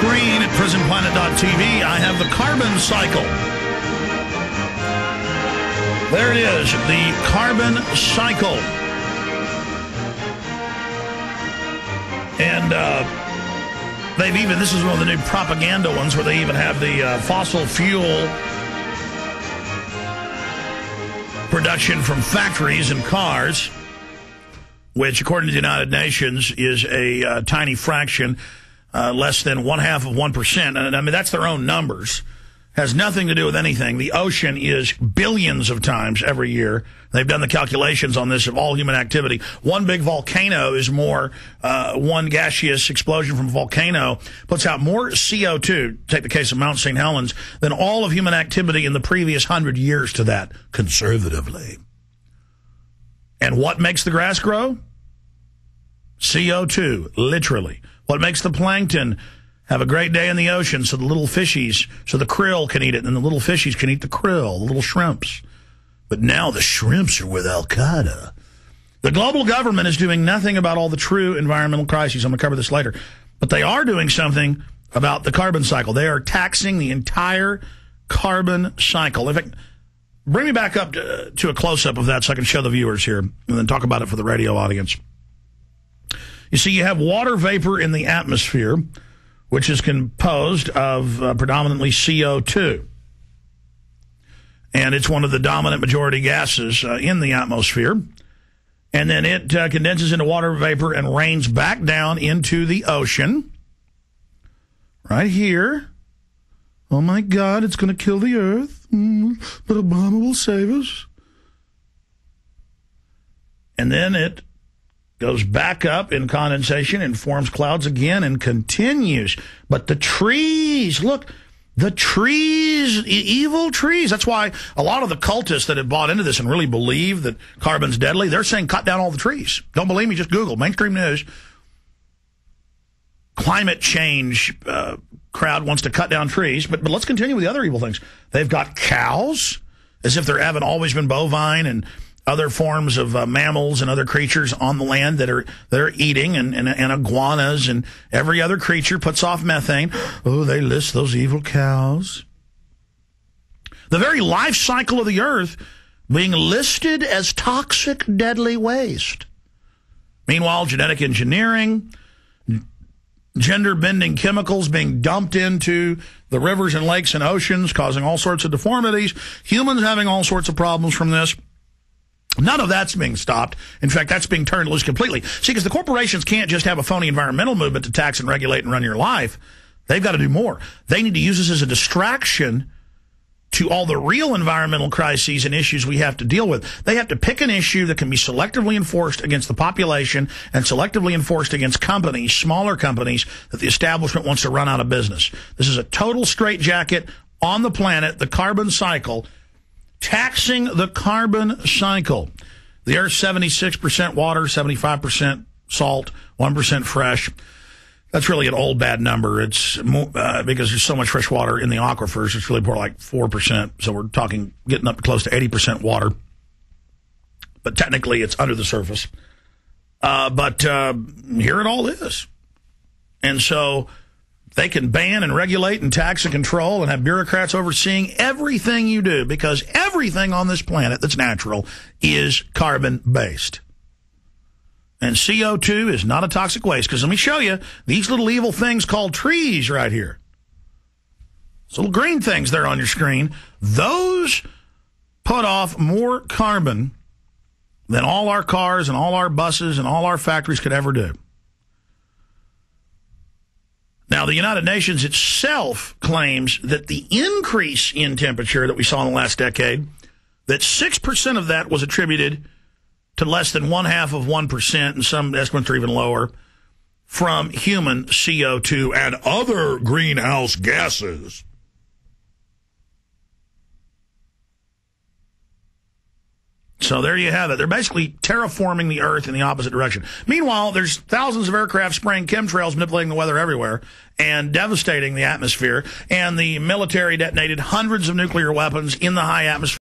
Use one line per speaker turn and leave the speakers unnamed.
screen at prisonplanet.tv, I have the carbon cycle. There it is, the carbon cycle. And they've even, this is one of the new propaganda ones where they even have the fossil fuel production from factories and cars, which, according to the United Nations, is a tiny fraction, less than 0.5%. And I mean, that's their own numbers. Has nothing to do with anything. The ocean is billions of times every year. They've done the calculations on this of all human activity. One big volcano is more, one gaseous explosion from a volcano puts out more CO2, take the case of Mount St. Helens, than all of human activity in the previous 100 years to that, conservatively. And what makes the grass grow? CO2, literally. What makes the plankton have a great day in the ocean so the little fishies, so the krill can eat it, and the little fishies can eat the krill, the little shrimps. But now the shrimps are with Al-Qaeda. The global government is doing nothing about all the true environmental crises. I'm going to cover this later. But they are doing something about the carbon cycle. They are taxing the entire carbon cycle. In fact, bring me back up to a close-up of that so I can show the viewers here and then talk about it for the radio audience. You see, you have water vapor in the atmosphere, which is composed of predominantly CO2. And it's one of the dominant majority gases in the atmosphere. And then it condenses into water vapor and rains back down into the ocean. Right here. Oh, my God, it's going to kill the Earth. But Obama will save us. And then it goes back up in condensation and forms clouds again and continues. But the trees, look, the trees, evil trees. That's why a lot of the cultists that have bought into this and really believe that carbon's deadly, they're saying cut down all the trees. Don't believe me? Just Google mainstream news. Climate change crowd wants to cut down trees. But let's continue with the other evil things. They've got cows, as if there haven't always been bovine and other forms of mammals and other creatures on the land that are eating, and iguanas and every other creature puts off methane. Oh, they list those evil cows. The very life cycle of the earth being listed as toxic, deadly waste. Meanwhile, genetic engineering, gender-bending chemicals being dumped into the rivers and lakes and oceans, causing all sorts of deformities, humans having all sorts of problems from this. None of that's being stopped. In fact, that's being turned loose completely. See, because the corporations can't just have a phony environmental movement to tax and regulate and run your life. They've got to do more. They need to use this as a distraction to all the real environmental crises and issues we have to deal with. They have to pick an issue that can be selectively enforced against the population and selectively enforced against companies, smaller companies, that the establishment wants to run out of business. This is a total straitjacket on the planet, the carbon cycle, taxing the carbon cycle. The Earth's 76% water, 75% salt, 1% fresh. That's really an old bad number. It's because there's so much fresh water in the aquifers. It's really more like 4%. So we're talking getting up close to 80% water. But technically, it's under the surface. But here it all is. And so they can ban and regulate and tax and control and have bureaucrats overseeing everything you do, because everything on this planet that's natural is carbon-based. And CO2 is not a toxic waste, because let me show you these little evil things called trees right here. Those little green things there on your screen, those put off more carbon than all our cars and all our buses and all our factories could ever do. Now, the United Nations itself claims that the increase in temperature that we saw in the last decade, that 6% of that was attributed to less than 0.5%, and some estimates are even lower, from human CO2 and other greenhouse gases. So there you have it. They're basically terraforming the Earth in the opposite direction. Meanwhile, there's thousands of aircraft spraying chemtrails, manipulating the weather everywhere, and devastating the atmosphere. And the military detonated hundreds of nuclear weapons in the high atmosphere.